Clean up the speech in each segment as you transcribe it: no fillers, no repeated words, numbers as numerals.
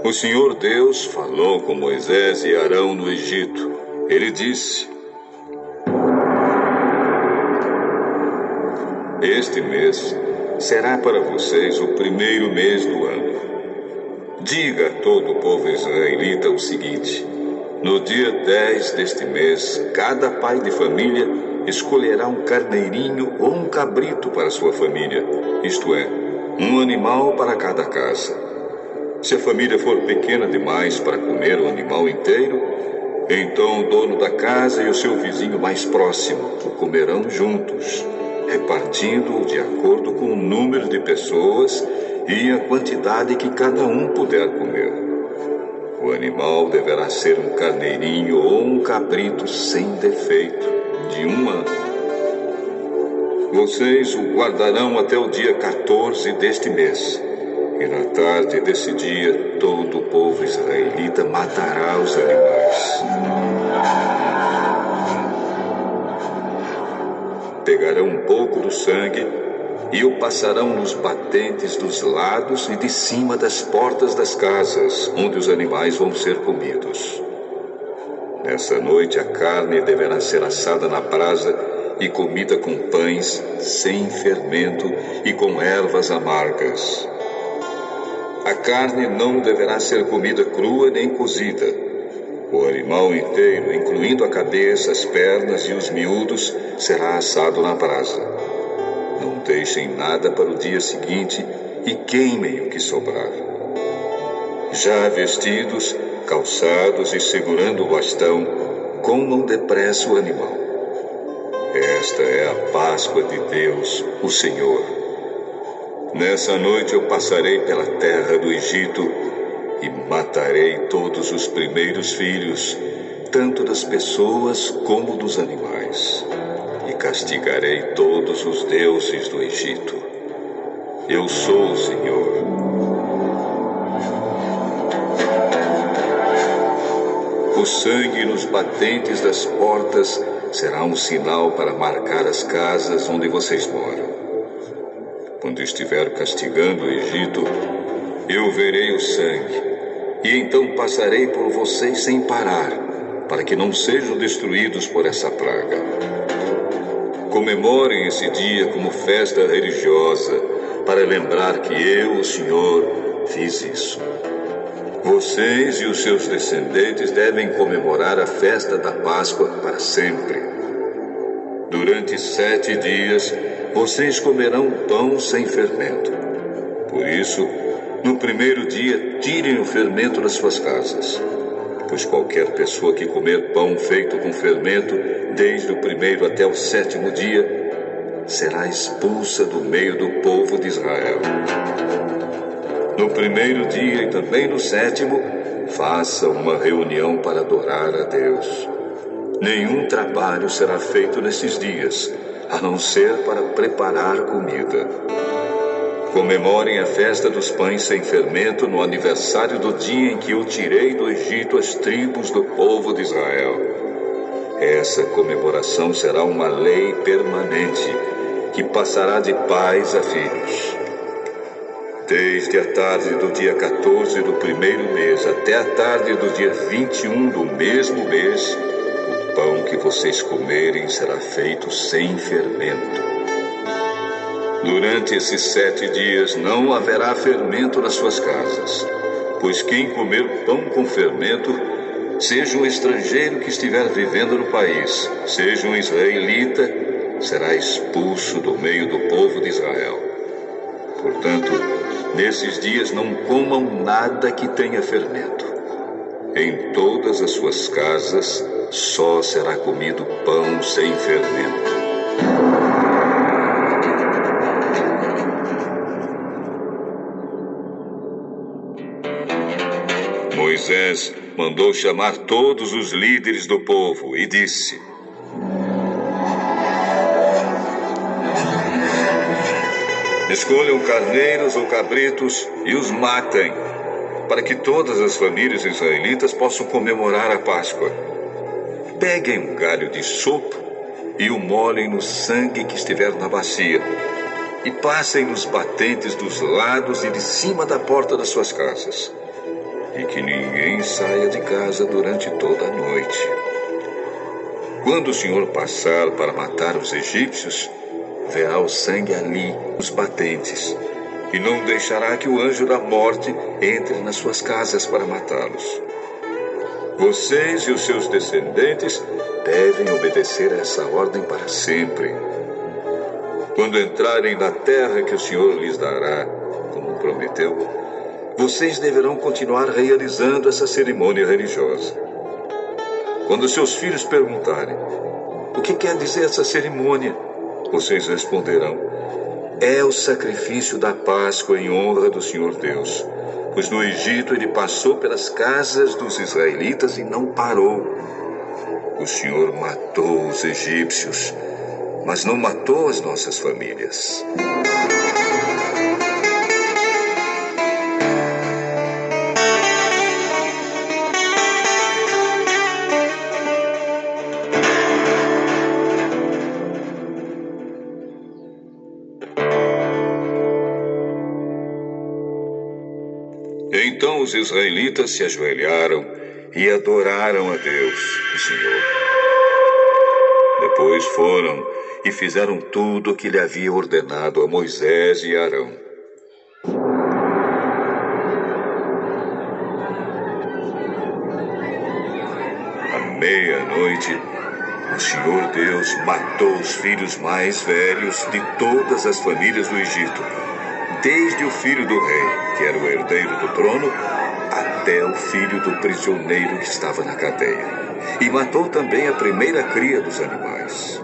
O Senhor Deus falou com Moisés e Arão no Egito. Ele disse: este mês será para vocês o primeiro mês do ano. Diga a todo o povo israelita o seguinte: no dia 10 deste mês, cada pai de família escolherá um carneirinho ou um cabrito para sua família, isto é, um animal para cada casa. Se a família for pequena demais para comer o animal inteiro, então o dono da casa e o seu vizinho mais próximo o comerão juntos, repartindo-o de acordo com o número de pessoas e a quantidade que cada um puder comer. O animal deverá ser um carneirinho ou um cabrito sem defeito, de 1 ano. Vocês o guardarão até o dia 14 deste mês. E na tarde desse dia, todo o povo israelita matará os animais. Pegarão um pouco do sangue e o passarão nos batentes dos lados e de cima das portas das casas, onde os animais vão ser comidos. Nessa noite, a carne deverá ser assada na brasa e comida com pães sem fermento e com ervas amargas. A carne não deverá ser comida crua nem cozida. O animal inteiro, incluindo a cabeça, as pernas e os miúdos, será assado na brasa. Não deixem nada para o dia seguinte e queimem o que sobrar. Já vestidos, calçados e segurando o bastão, comam depressa o animal. Esta é a Páscoa de Deus, o Senhor. Nessa noite eu passarei pela terra do Egito e matarei todos os primeiros filhos, tanto das pessoas como dos animais. E castigarei todos os deuses do Egito. Eu sou o Senhor. O sangue nos batentes das portas será um sinal para marcar as casas onde vocês moram. Quando estiver castigando o Egito, eu verei o sangue, e então passarei por vocês sem parar, para que não sejam destruídos por essa praga. Comemorem esse dia como festa religiosa, para lembrar que eu, o Senhor, fiz isso. Vocês e os seus descendentes devem comemorar a festa da Páscoa para sempre. Durante 7 dias, vocês comerão pão sem fermento. Por isso, no primeiro dia, tirem o fermento das suas casas. Pois qualquer pessoa que comer pão feito com fermento, desde o primeiro até o 7º dia, será expulsa do meio do povo de Israel. No primeiro dia e também no 7º, faça uma reunião para adorar a Deus. Nenhum trabalho será feito nesses dias, a não ser para preparar comida. Comemorem a festa dos pães sem fermento no aniversário do dia em que eu tirei do Egito as tribos do povo de Israel. Essa comemoração será uma lei permanente, que passará de pais a filhos. Desde a tarde do dia 14 do primeiro mês até a tarde do dia 21 do mesmo mês, o pão que vocês comerem será feito sem fermento. Durante esses 7 dias não haverá fermento nas suas casas, pois quem comer pão com fermento, seja um estrangeiro que estiver vivendo no país, seja um israelita, será expulso do meio do povo de Israel. Portanto, nesses dias não comam nada que tenha fermento. Em todas as suas casas só será comido pão sem fermento. Moisés mandou chamar todos os líderes do povo e disse: escolham carneiros ou cabritos e os matem, para que todas as famílias israelitas possam comemorar a Páscoa. Peguem um galho de sopo e o molhem no sangue que estiver na bacia, e passem nos batentes dos lados e de cima da porta das suas casas. e que ninguém saia de casa durante toda a noite. Quando o Senhor passar para matar os egípcios, verá o sangue ali, nos batentes, e não deixará que o anjo da morte entre nas suas casas para matá-los. Vocês e os seus descendentes devem obedecer a essa ordem para sempre. Quando entrarem na terra que o Senhor lhes dará, como prometeu, vocês deverão continuar realizando essa cerimônia religiosa. Quando seus filhos perguntarem: o que quer dizer essa cerimônia? Vocês responderão: é o sacrifício da Páscoa em honra do Senhor Deus. Pois no Egito ele passou pelas casas dos israelitas e não parou. O Senhor matou os egípcios, mas não matou as nossas famílias. Então os israelitas se ajoelharam e adoraram a Deus, o Senhor. Depois foram e fizeram tudo o que lhe havia ordenado a Moisés e Arão. À meia-noite, o Senhor Deus matou os filhos mais velhos de todas as famílias do Egito, desde o filho do rei, que era o herdeiro do trono, até o filho do prisioneiro que estava na cadeia. E matou também a primeira cria dos animais.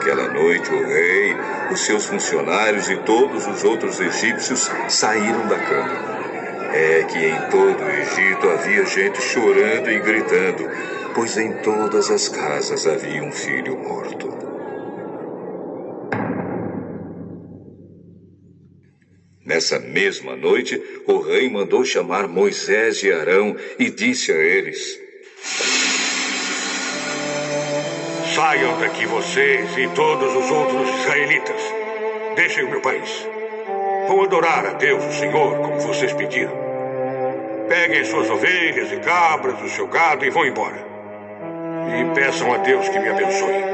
Naquela noite, o rei, os seus funcionários e todos os outros egípcios saíram da cama. É que em todo o Egito havia gente chorando e gritando, pois em todas as casas havia um filho morto. Nessa mesma noite, o rei mandou chamar Moisés e Arão e disse a eles: saiam daqui vocês e todos os outros israelitas. Deixem o meu país. Vão adorar a Deus, o Senhor, como vocês pediram. Peguem suas ovelhas e cabras, o seu gado e vão embora. E peçam a Deus que me abençoe.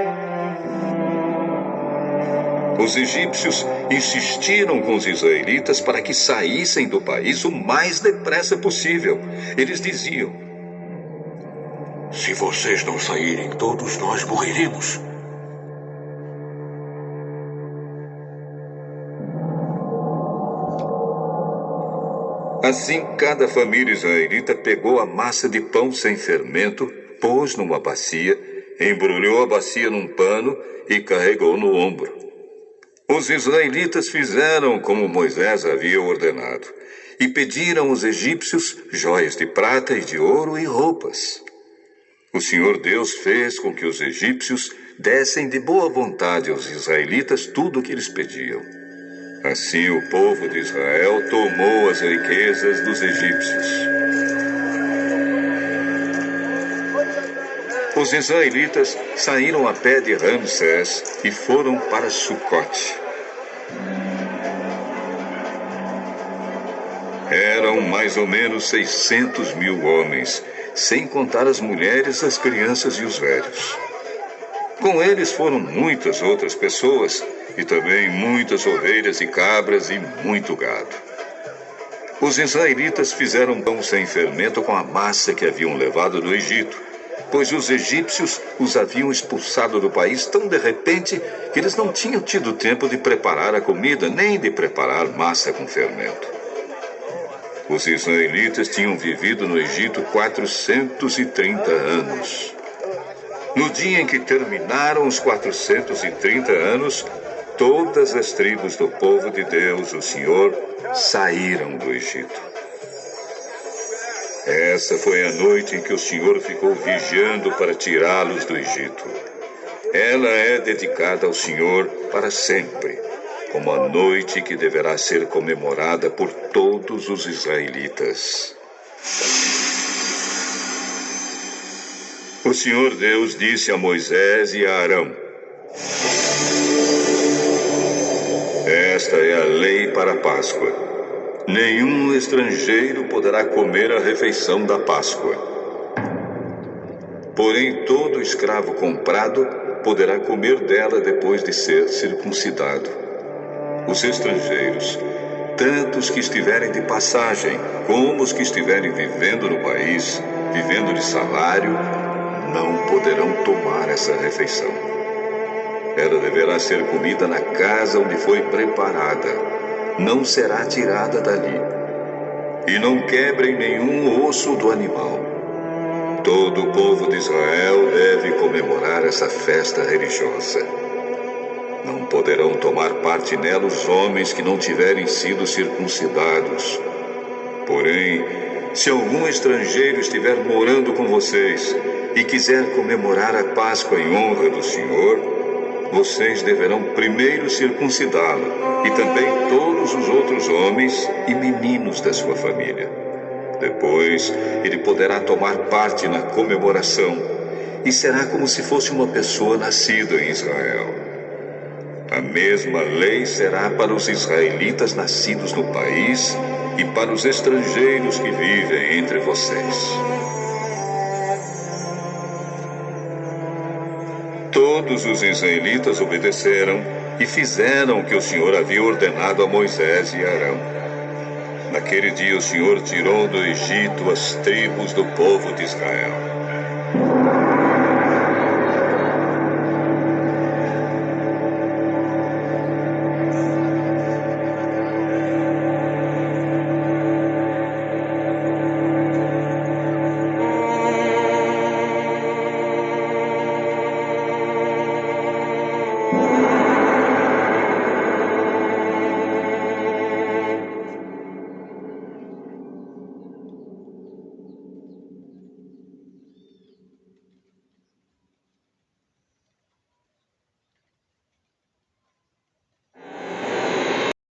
Os egípcios insistiram com os israelitas para que saíssem do país o mais depressa possível. Eles diziam: se vocês não saírem, todos nós morreremos. Assim, cada família israelita pegou a massa de pão sem fermento, pôs numa bacia, embrulhou a bacia num pano e carregou no ombro. Os israelitas fizeram como Moisés havia ordenado e pediram aos egípcios joias de prata e de ouro e roupas. O Senhor Deus fez com que os egípcios dessem de boa vontade aos israelitas tudo o que eles pediam. Assim o povo de Israel tomou as riquezas dos egípcios. Os israelitas saíram a pé de Ramsés e foram para Sucote. Eram mais ou menos 600 mil homens, sem contar as mulheres, as crianças e os velhos. Com eles foram muitas outras pessoas, e também muitas ovelhas e cabras e muito gado. Os israelitas fizeram pão sem fermento com a massa que haviam levado do Egito, pois os egípcios os haviam expulsado do país tão de repente que eles não tinham tido tempo de preparar a comida, nem de preparar massa com fermento. Os israelitas tinham vivido no Egito 430 anos. No dia em que terminaram os 430 anos, todas as tribos do povo de Deus, o Senhor, saíram do Egito. Essa foi a noite em que o Senhor ficou vigiando para tirá-los do Egito. Ela é dedicada ao Senhor para sempre, como a noite que deverá ser comemorada por todos os israelitas. O Senhor Deus disse a Moisés e a Arão: esta é a lei para a Páscoa. Nenhum estrangeiro poderá comer a refeição da Páscoa. Porém, todo escravo comprado poderá comer dela depois de ser circuncidado. Os estrangeiros, tanto os que estiverem de passagem como os que estiverem vivendo no país, vivendo de salário, não poderão tomar essa refeição. Ela deverá ser comida na casa onde foi preparada. Não será tirada dali. E não quebrem nenhum osso do animal. Todo o povo de Israel deve comemorar essa festa religiosa. Não poderão tomar parte nela os homens que não tiverem sido circuncidados. Porém, se algum estrangeiro estiver morando com vocês e quiser comemorar a Páscoa em honra do Senhor, vocês deverão primeiro circuncidá-lo e também todos os outros homens e meninos da sua família. Depois, ele poderá tomar parte na comemoração e será como se fosse uma pessoa nascida em Israel. A mesma lei será para os israelitas nascidos no país e para os estrangeiros que vivem entre vocês. Todos os israelitas obedeceram e fizeram o que o Senhor havia ordenado a Moisés e Arão. Naquele dia o Senhor tirou do Egito as tribos do povo de Israel.